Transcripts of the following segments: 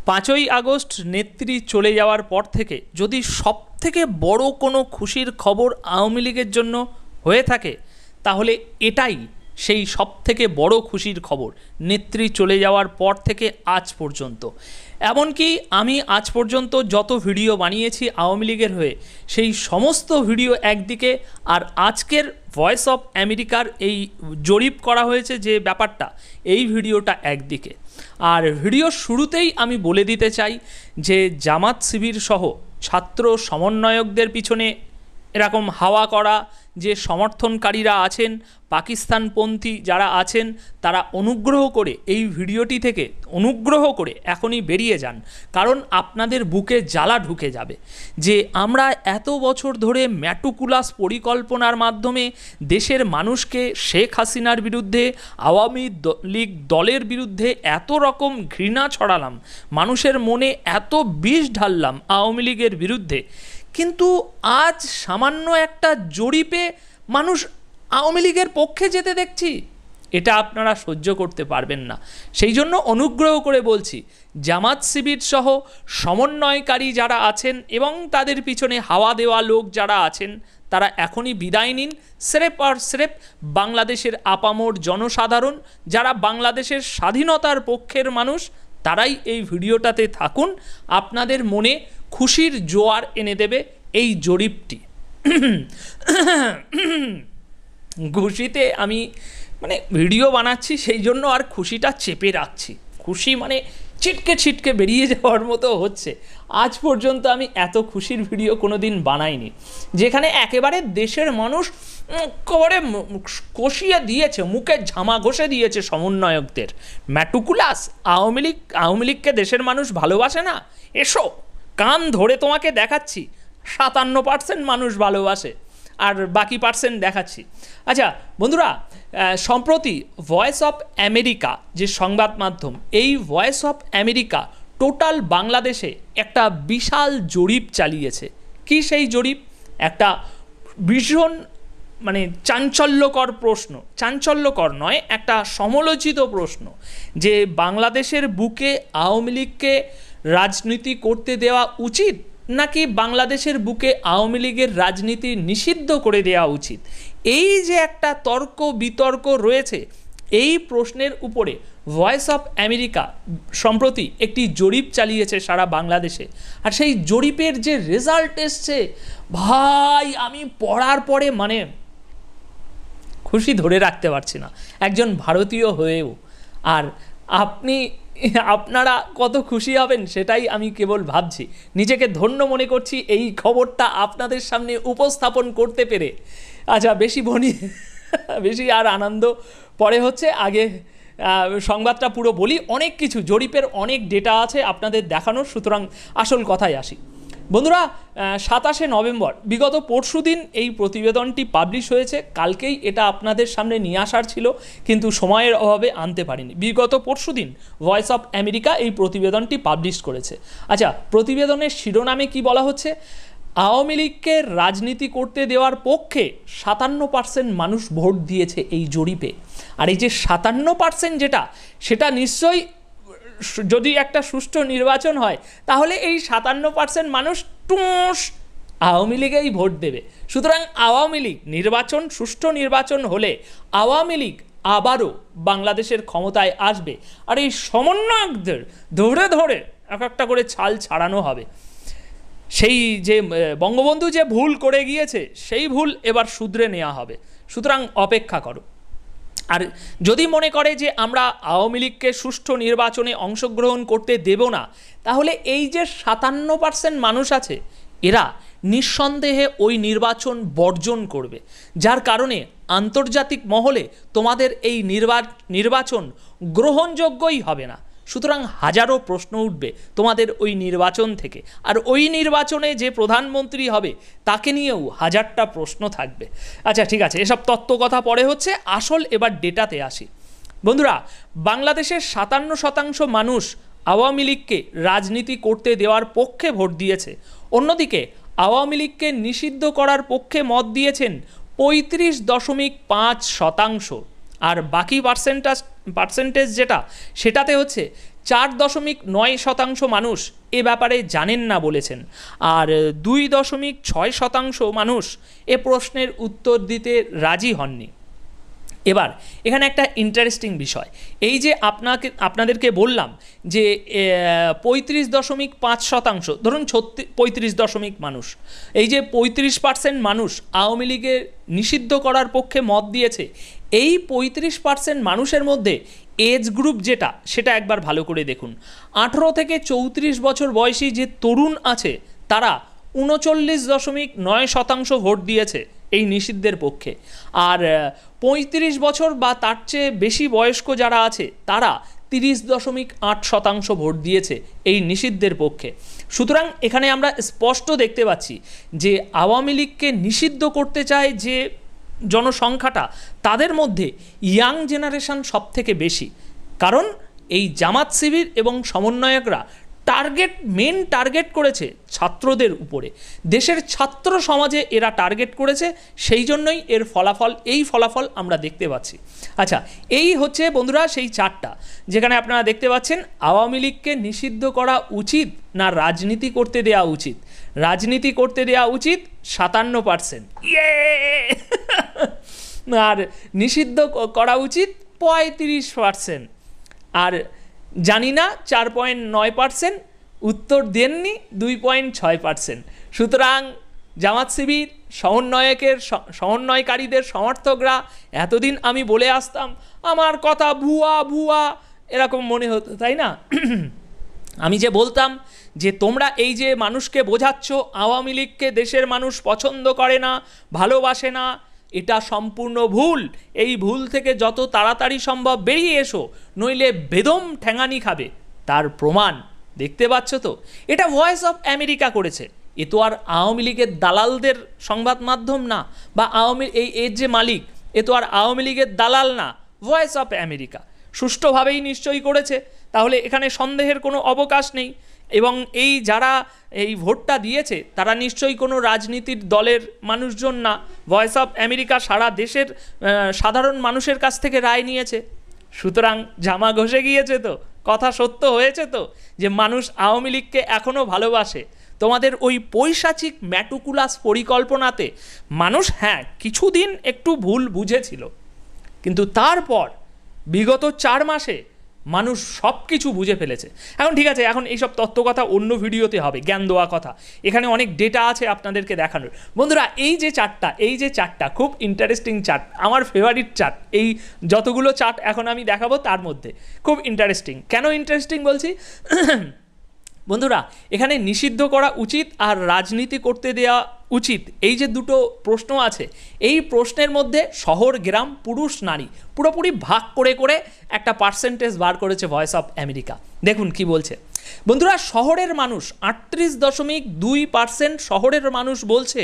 5ই August নেত্রী চলে যাওয়ার পর থেকে যদি সবথেকে বড় কোনো খুশির খবর আওয়ামী লীগের জন্য হয়ে থাকে তাহলে এটাই সেই সবথেকে বড় খুশির খবর নেত্রী চলে যাওয়ার পর থেকে আজ পর্যন্ত। এমনকি আমি আজ পর্যন্ত যত ভিডিও বানিয়েছি আওয়ামী লীগের হয়ে সেই সমস্ত ভিডিও একদিকে, আর আজকের ভয়েস অফ আমেরিকার এই জরিপ করা হয়েছে যে ব্যাপারটা, এই ভিডিওটা একদিকে। আর ভিডিওর শুরুতেই আমি বলে দিতে চাই যে জামাত শিবির সহ ছাত্র সমন্বয়কদের পিছনে এরকম হাওয়া করা যে সমর্থনকারীরা আছেন, পাকিস্তানপন্থী যারা আছেন, তারা অনুগ্রহ করে এই ভিডিওটি থেকে অনুগ্রহ করে এখনই বেরিয়ে যান। কারণ আপনাদের বুকে জ্বালা ঢুকে যাবে যে আমরা এত বছর ধরে ম্যাটুকুলাস পরিকল্পনার মাধ্যমে দেশের মানুষকে শেখ হাসিনার বিরুদ্ধে, আওয়ামী লীগ দলের বিরুদ্ধে এত রকম ঘৃণা ছড়ালাম, মানুষের মনে এত বিষ ঢাললাম আওয়ামী লীগের বিরুদ্ধে, কিন্তু আজ সামান্য একটা জরিপে মানুষ আওয়ামী লীগের পক্ষে যেতে দেখছি। এটা আপনারা সহ্য করতে পারবেন না। সেই জন্য অনুগ্রহ করে বলছি, জামাত শিবির সহ সমন্বয়কারী যারা আছেন এবং তাদের পিছনে হাওয়া দেওয়া লোক যারা আছেন, তারা এখনই বিদায় নিন। স্রেফ আর স্রেফ বাংলাদেশের আপামর জনসাধারণ যারা বাংলাদেশের স্বাধীনতার পক্ষের মানুষ, তারাই এই ভিডিওটাতে থাকুন। আপনাদের মনে খুশির জোয়ার এনে দেবে এই জরিপটি। খুশিতে আমি ভিডিও বানাচ্ছি, সেই জন্য আর খুশিটা চেপে রাখছি। খুশি ছিটকে ছিটকে বেরিয়ে যাওয়ার মতো হচ্ছে। আজ পর্যন্ত আমি এত খুশির ভিডিও কোনো দিন বানাইনি, যেখানে একেবারে দেশের মানুষ করে কষিয়ে দিয়েছে, মুখে ঝামা ঘষে দিয়েছে সমন্বয়কদের। ম্যাটুকুলাস আওয়ামী লীগকে দেশের মানুষ ভালোবাসে না? এসো কান ধরে তোমাকে দেখাচ্ছি, 57% মানুষ ভালোবাসে, আর বাকি পার্সেন্ট দেখাচ্ছি। আচ্ছা বন্ধুরা, সম্প্রতি ভয়েস অফ আমেরিকা যে সংবাদ মাধ্যম, এই ভয়েস অফ আমেরিকা টোটাল বাংলাদেশে একটা বিশাল জরিপ চালিয়েছে। কি সেই জরিপ? একটা ভীষণ চাঞ্চল্যকর প্রশ্ন, চাঞ্চল্যকর নয়, একটা সমালোচিত প্রশ্ন, যে বাংলাদেশের বুকে আওয়ামী লীগকে রাজনীতি করতে দেওয়া উচিত নাকি বাংলাদেশের বুকে আওয়ামী লীগের রাজনীতি নিষিদ্ধ করে দেওয়া উচিত। এই যে একটা তর্ক বিতর্ক রয়েছে, এই প্রশ্নের উপরে ভয়েস অফ আমেরিকা সম্প্রতি একটি জরিপ চালিয়েছে সারা বাংলাদেশে। আর সেই জরিপের যে রেজাল্ট এসছে, ভাই আমি পড়ার পরে খুশি ধরে রাখতে পারছি না একজন ভারতীয় হয়েও। আর আপনারা কত খুশি হবেন সেটাই আমি কেবল ভাবছি। নিজেকে ধন্য মনে করছি এই খবরটা আপনাদের সামনে উপস্থাপন করতে পেরে। আচ্ছা বেশি আর আনন্দ পরে হচ্ছে, আগে সংবাদটা পুরো বলি। অনেক কিছু জরিপের অনেক ডেটা আছে আপনাদের দেখানোর, সুতরাং আসল কথায় আসি। বন্ধুরা, 27শে নভেম্বর বিগত পরশুদিন এই প্রতিবেদনটি পাবলিশ হয়েছে। কালকেই এটা আপনাদের সামনে নিয়ে আসার ছিল, কিন্তু সময়ের অভাবে আনতে পারিনি। বিগত পরশুদিন ভয়েস অফ আমেরিকা এই প্রতিবেদনটি পাবলিশ করেছে। আচ্ছা, প্রতিবেদনের শিরোনামে কি বলা হচ্ছে? আওয়ামী লীগকে রাজনীতি করতে দেওয়ার পক্ষে 57% মানুষ ভোট দিয়েছে এই জরিপে। আর এই যে 57% সেটা নিশ্চয়ই, যদি একটা সুষ্ঠু নির্বাচন হয় তাহলে এই 57% মানুষ আওয়ামী লীগেই ভোট দেবে। সুতরাং আওয়ামী লীগ সুষ্ঠু নির্বাচন হলে আওয়ামী লীগ আবারও বাংলাদেশের ক্ষমতায় আসবে। আর এই সমন্বয়কদের ধরে ধরে এক একটা করে ছাল ছাড়ানো হবে। সেই যে বঙ্গবন্ধু যে ভুল করে গিয়েছে, সেই ভুল এবার শুধরে নেওয়া হবে। সুতরাং অপেক্ষা করো। আর যদি মনে করে যে আমরা আওয়ামী লীগকে সুষ্ঠু নির্বাচনে অংশগ্রহণ করতে দেব না, তাহলে এই যে 57% মানুষ আছে, এরা নিঃসন্দেহে ওই নির্বাচন বর্জন করবে, যার কারণে আন্তর্জাতিক মহলে তোমাদের এই নির্বাচন গ্রহণযোগ্যই হবে না। সুতরাং হাজারো প্রশ্ন উঠবে তোমাদের ওই নির্বাচন থেকে, আর ওই নির্বাচনে যে প্রধানমন্ত্রী হবে তাকে নিয়েও হাজারটা প্রশ্ন থাকবে। আচ্ছা ঠিক আছে, এসব তত্ত্ব কথা পরে হচ্ছে, আসল এবার ডেটাতে আসি। বন্ধুরা, বাংলাদেশের 57% মানুষ আওয়ামী লীগকে রাজনীতি করতে দেওয়ার পক্ষে ভোট দিয়েছে। অন্যদিকে আওয়ামী লীগকে নিষিদ্ধ করার পক্ষে মত দিয়েছেন 35.5%। আর বাকি পার্সেন্টেজ যেটা, সেটাতে হচ্ছে 4.9% মানুষ এ ব্যাপারে জানেন না বলেছেন, আর 2.6% মানুষ এ প্রশ্নের উত্তর দিতে রাজি হননি। এবার এখানে একটা ইন্টারেস্টিং বিষয়, এই যে আপনাদেরকে বললাম যে 35.5%, ধরুন 35 মানুষ, এই যে 35% মানুষ আওয়ামী লীগের নিষিদ্ধ করার পক্ষে মত দিয়েছে, এই 35% মানুষের মধ্যে এজ গ্রুপ যেটা, সেটা একবার ভালো করে দেখুন। 18 থেকে 34 বছর বয়সী যে তরুণ আছে তারা 39.9% ভোট দিয়েছে এই নিষিদ্ধের পক্ষে, আর 35 বছর বা তার চেয়ে বেশি বয়স্ক যারা আছে তারা 30.8% ভোট দিয়েছে এই নিষিদ্ধের পক্ষে। সুতরাং এখানে আমরা স্পষ্ট দেখতে পাচ্ছি যে আওয়ামী লীগকে নিষিদ্ধ করতে চায় যে জনসংখ্যাটা, তাদের মধ্যে ইয়াং জেনারেশন সব থেকে বেশি, কারণ এই জামাত শিবির এবং সমন্বয়করা মেন টার্গেট করেছে ছাত্রদের উপরে, দেশের ছাত্র সমাজে এরা টার্গেট করেছে, সেই জন্যই এই ফলাফল আমরা দেখতে পাচ্ছি। আচ্ছা, এই হচ্ছে বন্ধুরা সেই চারটা, যেখানে আপনারা দেখতে পাচ্ছেন আওয়ামী লীগকে নিষিদ্ধ করা উচিত না রাজনীতি করতে দেওয়া উচিত। রাজনীতি করতে দেওয়া উচিত 57%, আর নিষিদ্ধ করা উচিত 35%, আর জানি না 4.9% উত্তর দেননি 2.6%। সুতরাং জামাত শিবির সমন্বয়কারীদের সমর্থকরা, এতদিন আমি বলে আসতাম আমার কথা ভুয়া এরকম মনে হতো, তাই না? আমি যে বলতাম যে তোমরা এই যে মানুষকে বোঝাচ্ছ আওয়ামী লীগকে দেশের মানুষ পছন্দ করে না, ভালোবাসে না, এটা সম্পূর্ণ ভুল। এই ভুল থেকে যত তাড়াতাড়ি সম্ভব বেরিয়ে এসো, নইলে বেদম ঠ্যাঙানি খাবে। তার প্রমাণ দেখতে পাচ্ছ তো, এটা ভয়েস অফ আমেরিকা করেছে। এ তো আর আওয়ামী লীগের দালালদের সংবাদ মাধ্যম না, বা এর যে মালিক এ তো আর আওয়ামী লীগের দালাল না, ভয়েস অফ আমেরিকা সুষ্ঠুভাবেই নিশ্চয়ই করেছে। তাহলে এখানে সন্দেহের কোনো অবকাশ নেই। এবং এই যারা এই ভোটটা দিয়েছে তারা নিশ্চয়ই কোনো রাজনীতির দলের মানুষজন না। ভয়েস অফ আমেরিকা সারা দেশের সাধারণ মানুষের কাছ থেকে রায় নিয়েছে। সুতরাং জামা ঘষে গিয়েছে তো, কথা সত্য হয়েছে তো, যে মানুষ আওয়ামী লীগকে এখনও ভালোবাসে। তোমাদের ওই পৈশাচিক ম্যাটুকুলাস পরিকল্পনাতে মানুষ কিছুদিন একটু ভুল বুঝেছিল, কিন্তু তারপর বিগত 4 মাসে মানুষ সব কিছু বুঝে ফেলেছে। এখন ঠিক আছে, এখন এইসব তত্ত্ব কথা অন্য ভিডিওতে হবে, জ্ঞান দেওয়া কথা, এখানে অনেক ডেটা আছে আপনাদেরকে দেখানোর। বন্ধুরা এই যে চার্টটা খুব ইন্টারেস্টিং চার্ট, আমার ফেভারিট চার্ট। এই যতগুলো চার্ট এখন আমি দেখাবো তার মধ্যে খুব ইন্টারেস্টিং। কেন ইন্টারেস্টিং বলছি? বন্ধুরা এখানে নিষিদ্ধ করা উচিত আর রাজনীতি করতে দেওয়া উচিত, এই যে দুটো প্রশ্ন আছে, এই প্রশ্নের মধ্যে শহর গ্রাম পুরুষ নারী পুরোপুরি ভাগ করে করে একটা পার্সেন্টেজ বার করেছে ভয়েস অফ আমেরিকা। দেখুন কি বলছে বন্ধুরা, শহরের মানুষ 38.2% শহরের মানুষ বলছে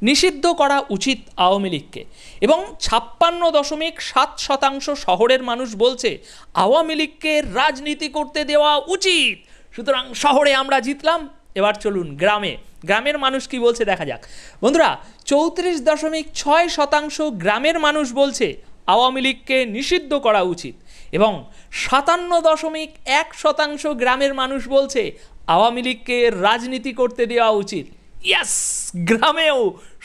নিষিদ্ধ করা উচিত আওয়ামী লীগকে, এবং 56.7% শহরের মানুষ বলছে আওয়ামী লীগকে রাজনীতি করতে দেওয়া উচিত। সুতরাং শহরে আমরা জিতলাম। এবার চলুন গ্রামের মানুষ কি বলছে দেখা যাক। বন্ধুরা 34.6% গ্রামের মানুষ বলছে আওয়ামী লীগকে নিষিদ্ধ করা উচিত, এবং 57.1% গ্রামের মানুষ বলছে আওয়ামী লীগকে রাজনীতি করতে দেওয়া উচিত। ইয়াস, গ্রামেও,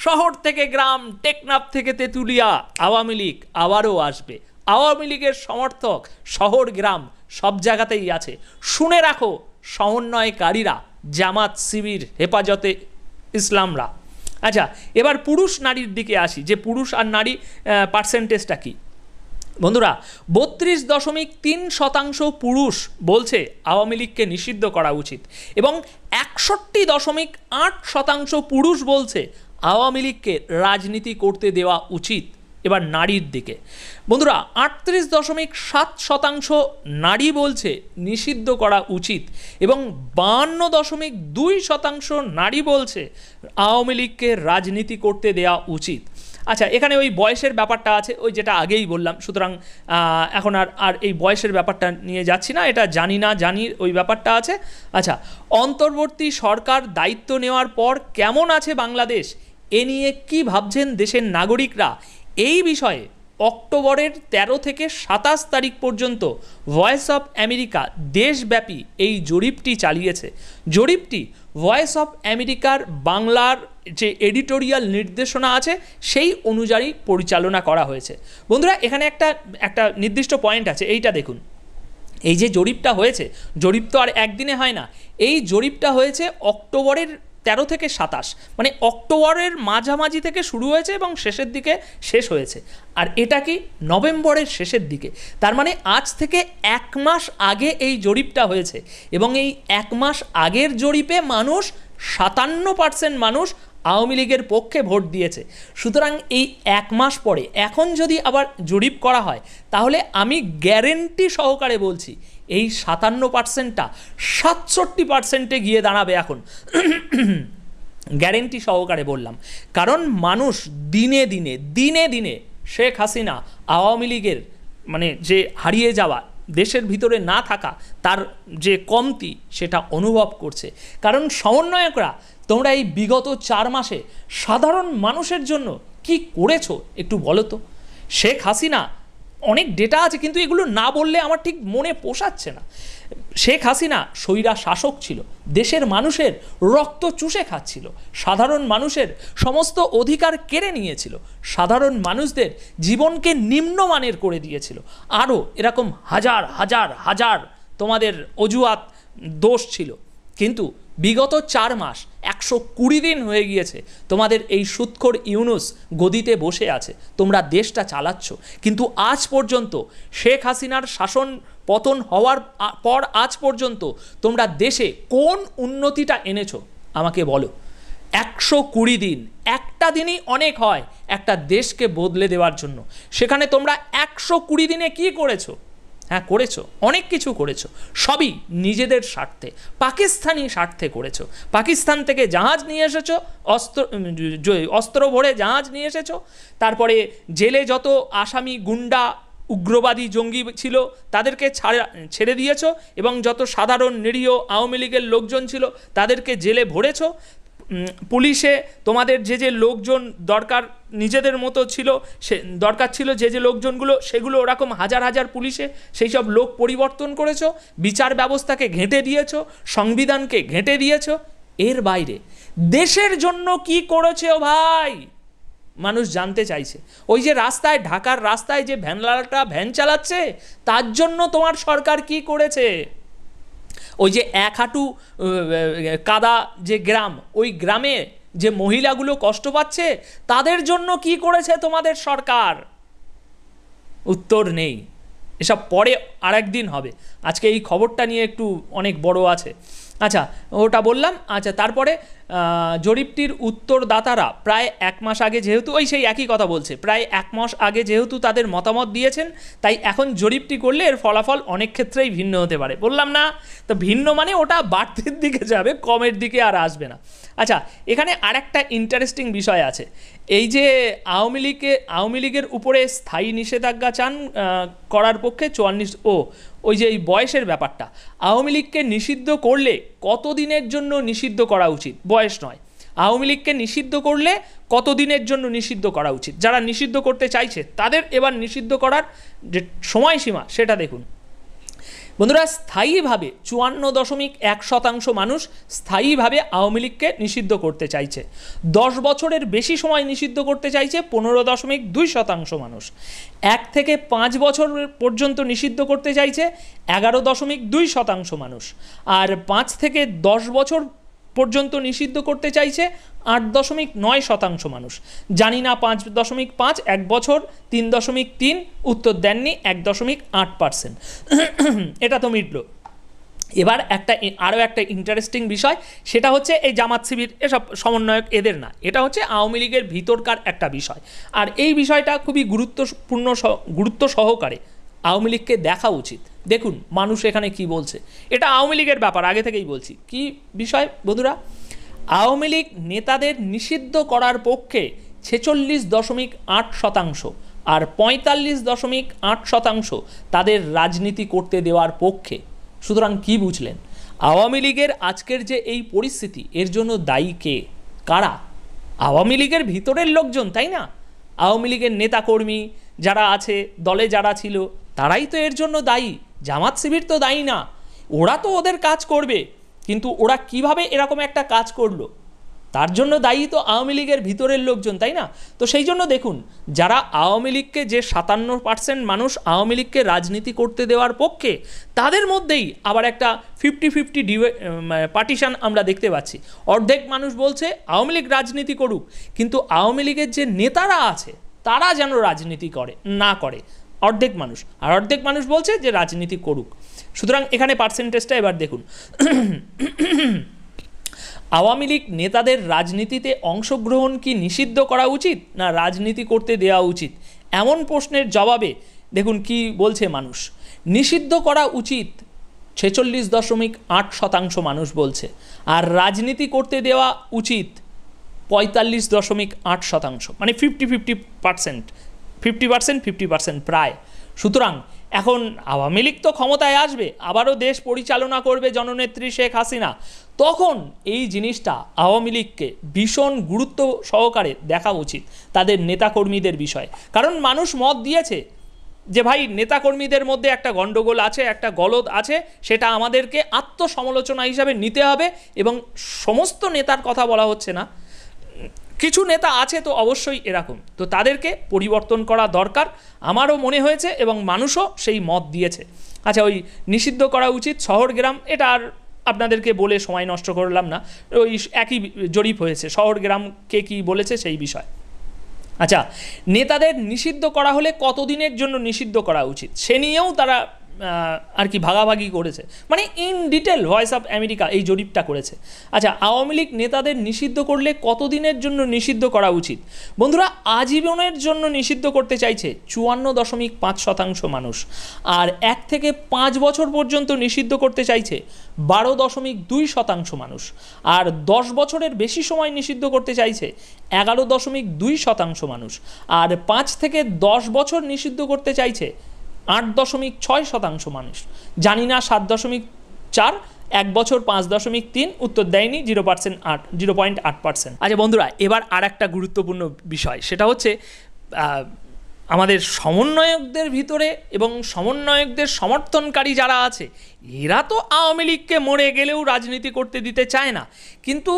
শহর থেকে গ্রাম, টেকনাফ থেকে তেঁতুলিয়া আওয়ামী লীগ আবারও আসবে। আওয়ামী লীগের সমর্থক শহর গ্রাম সব জায়গাতেই আছে। শুনে রাখো সমন্বয়কারীরা, জামাত শিবির, হেফাজতে ইসলামরা। আচ্ছা, এবার পুরুষ নারীর দিকে আসি, যে পুরুষ আর নারী পার্সেন্টেজটা কি। বন্ধুরা 32.3% পুরুষ বলছে আওয়ামী লীগকে নিষিদ্ধ করা উচিত, এবং 61.8% পুরুষ বলছে আওয়ামী লীগকে রাজনীতি করতে দেওয়া উচিত। এবার নারীর দিকে বন্ধুরা 38.7% নারী বলছে নিষিদ্ধ করা উচিত, এবং 52.2% নারী বলছে আওয়ামী লীগকে রাজনীতি করতে দেওয়া উচিত। আচ্ছা, এখানে ওই বয়সের ব্যাপারটা আছে, ওই যেটা আগেই বললাম। সুতরাং এখন আর এই বয়সের ব্যাপারটা নিয়ে যাচ্ছি না, এটা জানি ওই ব্যাপারটা আছে। আচ্ছা, অন্তর্বর্তী সরকার দায়িত্ব নেওয়ার পর কেমন আছে বাংলাদেশ, এ নিয়ে কি ভাবছেন দেশের নাগরিকরা, এই বিষয়ে অক্টোবরের 13 থেকে 27 তারিখ পর্যন্ত ভয়েস অফ আমেরিকা দেশব্যাপী এই জরিপটি চালিয়েছে। জরিপটি ভয়েস অফ আমেরিকার বাংলার যে এডিটোরিয়াল নির্দেশনা আছে সেই অনুযায়ী পরিচালনা করা হয়েছে। বন্ধুরা, এখানে একটা নির্দিষ্ট পয়েন্ট আছে, এইটা দেখুন। এই যে জরিপটা হয়েছে, জরিপ তো আর একদিনে হয় না, এই জরিপটা হয়েছে অক্টোবরের 13 থেকে 27, মানে অক্টোবরের মাঝামাঝি থেকে শুরু হয়েছে এবং শেষের দিকে শেষ হয়েছে। আর এটা কি নভেম্বরের শেষের দিকে, তার মানে আজ থেকে 1 মাস আগে এই জরিপটা হয়েছে। এবং এই 1 মাস আগের জরিপে মানুষ 57% মানুষ আওয়ামী লীগের পক্ষে ভোট দিয়েছে। সুতরাং এই 1 মাস পরে এখন যদি আবার জরিপ করা হয়, তাহলে আমি গ্যারেন্টি সহকারে বলছি এই 57%টা 67%-এ গিয়ে দাঁড়াবে এখন। গ্যারেন্টি সহকারে বললাম, কারণ মানুষ দিনে দিনে শেখ হাসিনা আওয়ামী লীগের মানে যে হারিয়ে যাওয়া, দেশের ভিতরে না থাকা, তার যে কমতি সেটা অনুভব করছে। কারণ সমন্বয়করা, তোমরা এই বিগত 4 মাসে সাধারণ মানুষের জন্য কি করেছো একটু বলো তো। শেখ হাসিনা, অনেক ডেটা আছে কিন্তু এগুলো না বললে আমার ঠিক মনে পোষাচ্ছে না। শেখ হাসিনা স্বৈরা শাসক ছিল, দেশের মানুষের রক্ত চুষে খাচ্ছিল, সাধারণ মানুষের সমস্ত অধিকার কেড়ে নিয়েছিল, সাধারণ মানুষদের জীবনকে নিম্নমানের করে দিয়েছিল। আরও এরকম হাজার হাজার হাজার তোমাদের অজুহাত দোষ ছিল। কিন্তু বিগত 4 মাস 120 দিন হয়ে গিয়েছে তোমাদের এই সুৎখোর ইউনুস গদিতে বসে আছে, তোমরা দেশটা চালাচ্ছ, কিন্তু আজ পর্যন্ত শেখ হাসিনার শাসন পতন হওয়ার পর আজ পর্যন্ত তোমরা দেশে কোন উন্নতিটা এনেছো আমাকে বলো। 120 দিন, একটা দিনই অনেক হয় একটা দেশকে বদলে দেওয়ার জন্য। সেখানে তোমরা 120 দিনে কি করেছো? হ্যাঁ, করেছো, অনেক কিছু করেছো, সবই নিজেদের স্বার্থে, পাকিস্তানি স্বার্থে করেছো। পাকিস্তান থেকে জাহাজ নিয়ে এসেছো, অস্ত্র ভরে জাহাজ নিয়ে এসেছো। তারপরে জেলে যত আসামি, গুন্ডা, উগ্রবাদী, জঙ্গি ছিল তাদেরকে ছেড়ে দিয়েছো, এবং যত সাধারণ নিরীহ আওয়ামী লীগের লোকজন ছিল তাদেরকে জেলে ভরেছো। পুলিশে তোমাদের যে লোকজন দরকার, নিজেদের মতো ছিল, সে দরকার ছিল যে লোকজনগুলো, সেগুলো ওরকম হাজার হাজার পুলিশে সেই সব লোক পরিবর্তন করেছো। বিচার ব্যবস্থাকে ঘেঁটে দিয়েছো, সংবিধানকে ঘেঁটে দিয়েছো। এর বাইরে দেশের জন্য কি করেছো ভাই? মানুষ জানতে চাইছে। ওই যে রাস্তায়, ঢাকার রাস্তায় যে ভ্যানওয়ালাটা ভ্যান চালাচ্ছে, তার জন্য তোমার সরকার কি করেছে? ওই যে 1 হাঁটু কাদা যে গ্রাম, ওই গ্রামে যে মহিলাগুলো কষ্ট পাচ্ছে, তাদের জন্য কি করেছে তোমাদের সরকার? উত্তর নেই। এসব পরে আরেকদিন হবে, আজকে এই খবরটা নিয়ে একটু অনেক বড় আছে। আচ্ছা, ওটা বললাম। আচ্ছা, তারপরে জরিপটির উত্তরদাতারা প্রায় 1 মাস আগে, যেহেতু ওই সেই একই কথা বলছে, প্রায় 1 মাস আগে যেহেতু তাদের মতামত দিয়েছেন, তাই এখন জরিপটি করলে এর ফলাফল অনেক ক্ষেত্রেই ভিন্ন হতে পারে। বললাম না তো, ভিন্ন মানে ওটা বাড়তির দিকে যাবে, কমের দিকে আর আসবে না। আচ্ছা, এখানে আরেকটা ইন্টারেস্টিং বিষয় আছে। এই যে আওয়ামী লীগের উপরে স্থায়ী নিষেধাজ্ঞা চান করার পক্ষে 44, ওই যে এই বয়সের ব্যাপারটা, আওয়ামী লীগকে নিষিদ্ধ করলে কতদিনের জন্য নিষিদ্ধ করা উচিত? বয়স নয়, আওয়ামী লীগকে নিষিদ্ধ করলে কতদিনের জন্য নিষিদ্ধ করা উচিত? যারা নিষিদ্ধ করতে চাইছে তাদের এবার নিষিদ্ধ করার যে সময়সীমা সেটা দেখুন। বন্ধুরা, স্থায়ীভাবে 54.1% মানুষ স্থায়ীভাবে আওয়ামী লীগকে নিষিদ্ধ করতে চাইছে। 10 বছরের বেশি সময় নিষিদ্ধ করতে চাইছে 15.2% মানুষ। 1 থেকে 5 বছর পর্যন্ত নিষিদ্ধ করতে চাইছে 11.2% মানুষ। আর 5 থেকে 10 বছর পর্যন্ত নিষিদ্ধ করতে চাইছে 8.9% মানুষ। জানি না 5.5, 1 বছর 3.3, উত্তর দেননি 1.8%। এটা তো মিটল। এবার আরও একটা ইন্টারেস্টিং বিষয়, সেটা হচ্ছে এই জামাত শিবির এসব সমন্বয়ক এদের না, এটা হচ্ছে আওয়ামী লীগের ভিতরকার একটা বিষয়। আর এই বিষয়টা খুবই গুরুত্ব সহকারে আওয়ামী লীগকে দেখা উচিত। দেখুন মানুষ এখানে কি বলছে, এটা আওয়ামী লীগের ব্যাপার, আগে থেকেই বলছি। কি বিষয় বন্ধুরা? আওয়ামী লীগ নেতাদের নিষিদ্ধ করার পক্ষে 46.8% আর 45.8% তাদের রাজনীতি করতে দেওয়ার পক্ষে। সুতরাং কি বুঝলেন? আওয়ামী লীগের আজকের যে এই পরিস্থিতি, এর জন্য দায়ী কে, কারা? আওয়ামী লীগের ভিতরের লোকজন, তাই না? আওয়ামী লীগের নেতাকর্মী, যারা আছে, দলে যারা ছিল, তারাই তো এর জন্য দায়ী। জামাত শিবির তো দায়ী না। ওরা তো ওদের কাজ করবে, কিন্তু ওরা কিভাবে এরকম একটা কাজ করলো তার জন্য দায়ী তো আওয়ামী লীগের ভিতরের লোকজন, তাই না? তো সেই জন্য দেখুন, যারা আওয়ামী লীগকে, যে 57% মানুষ আওয়ামী লীগকে রাজনীতি করতে দেওয়ার পক্ষে, তাদের মধ্যেই আবার একটা 50-50 পার্টিশন আমরা দেখতে পাচ্ছি। অর্ধেক মানুষ বলছে আওয়ামী লীগ রাজনীতি করুক, কিন্তু আওয়ামী লীগের যে নেতারা আছে তারা যেন রাজনীতি না করে, অর্ধেক মানুষ। আর অর্ধেক মানুষ বলছে যে রাজনীতি করুক। সুতরাং এখানে পার্সেন্টেজটা এবার দেখুন। আওয়ামী লীগ নেতাদের রাজনীতিতে অংশগ্রহণ কি নিষিদ্ধ করা উচিত, না রাজনীতি করতে দেওয়া উচিত, এমন প্রশ্নের জবাবে দেখুন কি বলছে মানুষ। নিষিদ্ধ করা উচিত 46.8% মানুষ বলছে, আর রাজনীতি করতে দেওয়া উচিত 45.8%, মানে 50-50%, 50% প্রায়। সুতরাং এখন আওয়ামী লীগ তো ক্ষমতায় আসবে, আবারও দেশ পরিচালনা করবে জননেত্রী শেখ হাসিনা, তখন এই জিনিসটা আওয়ামী লীগকে ভীষণ গুরুত্ব সহকারে দেখা উচিত তাদের নেতাকর্মীদের বিষয়ে। কারণ মানুষ মত দিয়েছে যে ভাই নেতাকর্মীদের মধ্যে একটা গণ্ডগোল আছে, একটা গলদ আছে, সেটা আমাদেরকে আত্মসমালোচনা হিসাবে নিতে হবে। এবং সমস্ত নেতার কথা বলা হচ্ছে না, কিছু নেতা আছে তো অবশ্যই এরকম, তো তাদেরকে পরিবর্তন করা দরকার আমারও মনে হয়েছে, এবং মানুষও সেই মত দিয়েছে। আচ্ছা, ওই নিষিদ্ধ করা উচিত শহর গ্রাম, এটা আর আপনাদেরকে বলে সময় নষ্ট করলাম না, ওই একই জরিপ হয়েছে, শহর গ্রাম কে কী বলেছে সেই বিষয়। আচ্ছা, নেতাদের নিষিদ্ধ করা হলে কতদিনের জন্য নিষিদ্ধ করা উচিত সে নিয়েও তারা আর কি ভাগাভাগি করেছে, মানে in detail voice of America এই জরিপটা করেছে। আচ্ছা, আওয়ামী লীগ নেতাদের নিষিদ্ধ করলে কতদিনের জন্য নিষিদ্ধ করা উচিত? বন্ধুরা, আজীবনের জন্য নিষিদ্ধ করতে চাইছে 54.5% মানুষ, আর 1 থেকে 5 বছর পর্যন্ত নিষিদ্ধ করতে চাইছে 12.2% মানুষ, আর 10 বছরের বেশি সময় নিষিদ্ধ করতে চাইছে 11.2% মানুষ, আর 5 থেকে 10 বছর নিষিদ্ধ করতে চাইছে 8.6% মানুষ। জানি না 7.4, 1 বছর 5.3, উত্তর দেয়নি 0.8%। আচ্ছা বন্ধুরা, এবার আর একটা গুরুত্বপূর্ণ বিষয়, সেটা হচ্ছে আমাদের সমন্বয়কদের ভিতরে এবং সমন্বয়কদের সমর্থনকারী যারা আছে, এরা তো আওয়ামী লীগকে মরে গেলেও রাজনীতি করতে দিতে চায় না, কিন্তু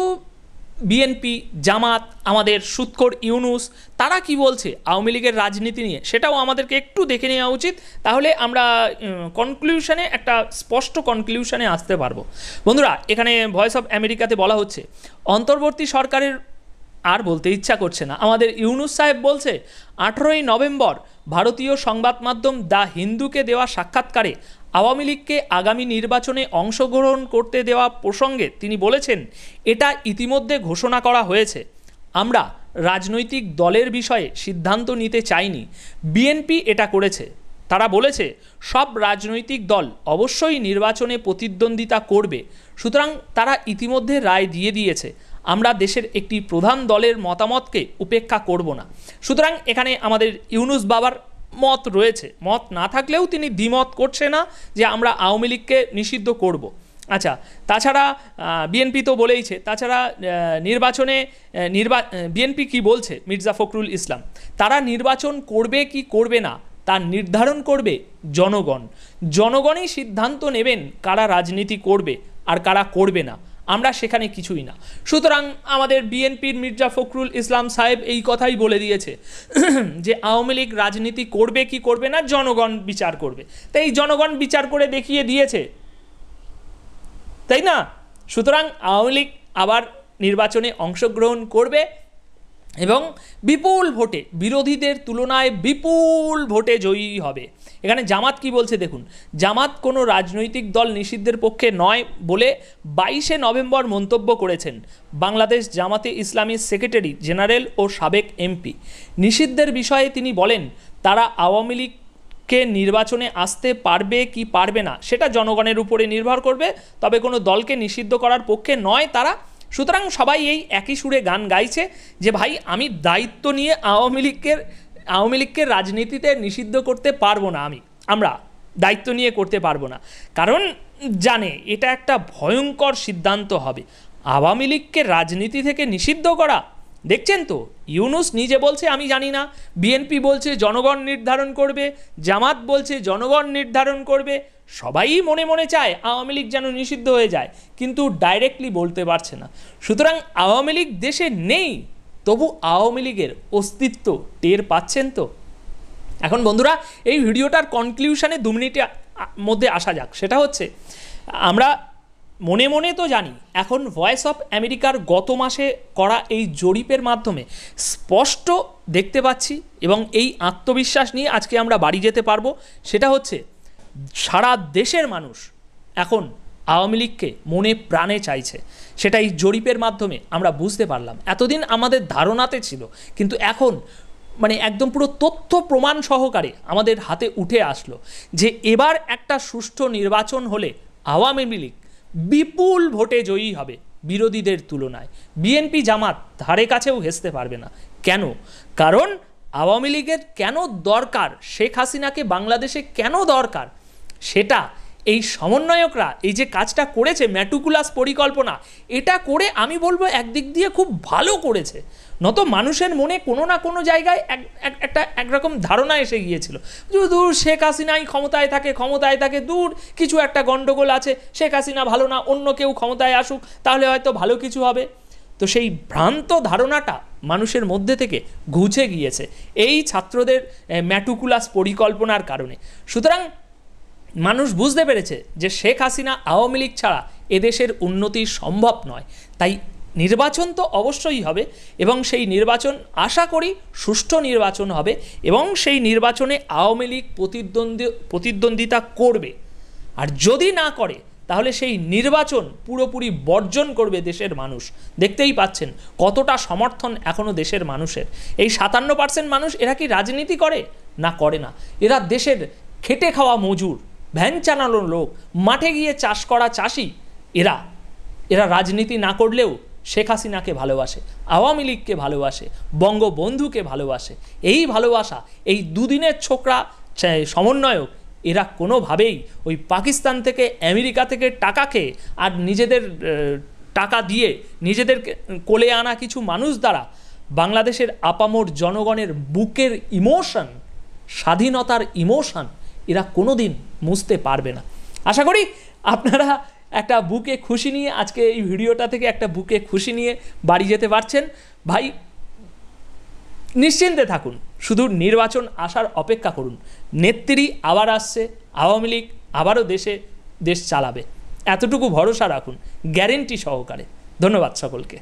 বিএনপি, জামাত, আমাদের সুৎখোর ইউনুস, তারা কি বলছে আওয়ামী লীগের রাজনীতি নিয়ে, সেটাও আমাদেরকে একটু দেখে নেওয়া উচিত। তাহলে আমরা কনক্লুশনে, একটা স্পষ্ট কনক্লুশনে আসতে পারবো। বন্ধুরা, এখানে ভয়েস অফ আমেরিকাতে বলা হচ্ছে অন্তর্বর্তী সরকারের, আর বলতে ইচ্ছা করছে না, আমাদের ইউনুস সাহেব বলছে 18ই নভেম্বর ভারতীয় সংবাদ মাধ্যম দ্য হিন্দুকে দেওয়া সাক্ষাৎকারে আওয়ামী লীগকে আগামী নির্বাচনে অংশগ্রহণ করতে দেওয়া প্রসঙ্গে তিনি বলেছেন, এটা ইতিমধ্যে ঘোষণা করা হয়েছে, আমরা রাজনৈতিক দলের বিষয়ে সিদ্ধান্ত নিতে চাইনি, বিএনপি এটা করেছে। তারা বলেছে সব রাজনৈতিক দল অবশ্যই নির্বাচনে প্রতিদ্বন্দ্বিতা করবে, সুতরাং তারা ইতিমধ্যে রায় দিয়ে দিয়েছে, আমরা দেশের একটি প্রধান দলের মতামতকে উপেক্ষা করব না। সুতরাং এখানে আমাদের ইউনুস বাবার মত রয়েছে, মত না থাকলেও তিনি দ্বিমত করছে না যে আমরা আওয়ামী লীগকে নিষিদ্ধ করব। আচ্ছা, তাছাড়া বিএনপি তো বলেইছে, তাছাড়া নির্বাচনে বিএনপি কি বলছে, মির্জা ফখরুল ইসলাম, তারা নির্বাচন করবে কি করবে না তা নির্ধারণ করবে জনগণ, জনগণই সিদ্ধান্ত নেবেন কারা রাজনীতি করবে আর কারা করবে না, আমরা সেখানে কিছুই না। সুতরাং আমাদের বিএনপির মির্জা ফখরুল ইসলাম সাহেব এই কথাই বলে দিয়েছে যে আওয়ামী লীগ রাজনীতি করবে কি করবে না জনগণ বিচার করবে, তাই এই জনগণ বিচার করে দেখিয়ে দিয়েছে, তাই না? সুতরাং আওয়ামী লীগ আবার নির্বাচনে অংশগ্রহণ করবে এবং বিপুল ভোটে, বিরোধীদের তুলনায় বিপুল ভোটে জয়ী হবে। এখানে জামাত কি বলছে দেখুন, জামাত কোনো রাজনৈতিক দল নিষিদ্ধের পক্ষে নয় বলে 22শে নভেম্বর মন্তব্য করেছেন বাংলাদেশ জামাতে ইসলামীর সেক্রেটারি জেনারেল ও সাবেক এমপি। নিষিদ্ধের বিষয়ে তিনি বলেন, তারা আওয়ামী লীগকে নির্বাচনে আসতে পারবে কি পারবে না সেটা জনগণের উপরে নির্ভর করবে, তবে কোনো দলকে নিষিদ্ধ করার পক্ষে নয় তারা। সুতরাং সবাই এই একই সুরে গান গাইছে যে ভাই আমি দায়িত্ব নিয়ে আওয়ামী লীগকে রাজনীতিতে নিষিদ্ধ করতে পারবো না, আমরা দায়িত্ব নিয়ে করতে পারবো না, কারণ জানে এটা একটা ভয়ঙ্কর সিদ্ধান্ত হবে। আওয়ামী লীগকে রাজনীতি থেকে নিষিদ্ধ করা, দেখছেন তো, ইউনূস নিজে বলছে আমি জানি না, বিএনপি বলছে জনগণ নির্ধারণ করবে, জামাত বলছে জনগণ নির্ধারণ করবে, সবাই মনে মনে চায় আওয়ামী লীগ যেন নিষিদ্ধ হয়ে যায়, কিন্তু ডাইরেক্টলি বলতে পারছে না। সুতরাং আওয়ামী লীগ দেশে নেই, তবু আওয়ামী লীগের অস্তিত্ব টের পাচ্ছেন তো। এখন বন্ধুরা, এই ভিডিওটার কনক্লিউশনে 2 মিনিটের মধ্যে আসা যাক। সেটা হচ্ছে, আমরা মনে মনে তো জানি, এখন ভয়েস অফ আমেরিকার গত মাসে করা এই জরিপের মাধ্যমে স্পষ্ট দেখতে পাচ্ছি, এবং এই আত্মবিশ্বাস নিয়ে আজকে আমরা বাড়ি যেতে পারবো। সেটা হচ্ছে, সারা দেশের মানুষ এখন আওয়ামী লীগকে মনে প্রাণে চাইছে। সেটা এই জরিপের মাধ্যমে আমরা বুঝতে পারলাম। এতদিন আমাদের ধারণাতে ছিল, কিন্তু এখন মানে একদম পুরো তথ্য প্রমাণ সহকারে আমাদের হাতে উঠে আসলো যে এবার একটা সুষ্ঠু নির্বাচন হলে আওয়ামী লীগ বিপুল ভোটে জয়ী হবে বিরোধীদের তুলনায়। বিএনপি জামাত ধারে কাছেও ঘেঁচতে পারবে না। কেন? কারণ আওয়ামী লীগের কেন দরকার, শেখ হাসিনাকে বাংলাদেশে কেন দরকার, সেটা এই সমন্বয়করা এই যে কাজটা করেছে, ম্যাটুকুলাস পরিকল্পনা, এটা করে আমি বলবো একদিক দিয়ে খুব ভালো করেছে। নত মানুষের মনে কোনো না কোনো জায়গায় একটা একরকম ধারণা এসে গিয়েছিল, দূর শেখ হাসিনাই ক্ষমতায় থাকে, দূর কিছু একটা গণ্ডগোল আছে, শেখ হাসিনা ভালো না, অন্য কেউ ক্ষমতায় আসুক তাহলে হয়তো ভালো কিছু হবে। তো সেই ভ্রান্ত ধারণাটা মানুষের মধ্যে থেকে ঘুচে গিয়েছে এই ছাত্রদের ম্যাটুকুলাস পরিকল্পনার কারণে। সুতরাং মানুষ বুঝতে পেরেছে যে শেখ হাসিনা আওয়ামী লীগ ছাড়া এদেশের উন্নতি সম্ভব নয়। তাই নির্বাচন তো অবশ্যই হবে, এবং সেই নির্বাচন আশা করি সুষ্ঠু নির্বাচন হবে, এবং সেই নির্বাচনে আওয়ামী লীগ প্রতিদ্বন্দ্বিতা করবে। আর যদি না করে তাহলে সেই নির্বাচন পুরোপুরি বর্জন করবে দেশের মানুষ। দেখতেই পাচ্ছেন কতটা সমর্থন এখনও দেশের মানুষের। এই 57% মানুষ, এরা কি রাজনীতি করে? না, করে না। এরা দেশের খেটে খাওয়া মজুর, ভ্যান চালানোর লোক, মাঠে গিয়ে চাষ করা চাষি। এরা রাজনীতি না করলেও শেখ হাসিনাকে ভালোবাসে, আওয়ামী লীগকে ভালোবাসে, বঙ্গবন্ধুকে ভালোবাসে। এই ভালোবাসা, এই দুদিনের ছোকরা সমন্বয়ক, এরা কোনোভাবেই ওই পাকিস্তান থেকে আমেরিকা থেকে টাকা খেয়ে আর নিজেদের টাকা দিয়ে নিজেদের কোলে আনা কিছু মানুষ দ্বারা বাংলাদেশের আপামর জনগণের বুকের ইমোশন, স্বাধীনতার ইমোশন এরা কোনো দিন মুছতে পারবে না। আশা করি আপনারা একটা বুকে খুশি নিয়ে, আজকে এই ভিডিওটা থেকে একটা বুকে খুশি নিয়ে বাড়ি যেতে পারছেন। ভাই নিশ্চিন্তে থাকুন, শুধু নির্বাচন আসার অপেক্ষা করুন। নেত্রী আবার আসছে, আওয়ামী লীগ আবারও দেশ চালাবে, এতটুকু ভরসা রাখুন গ্যারেন্টি সহকারে। ধন্যবাদ সকলকে।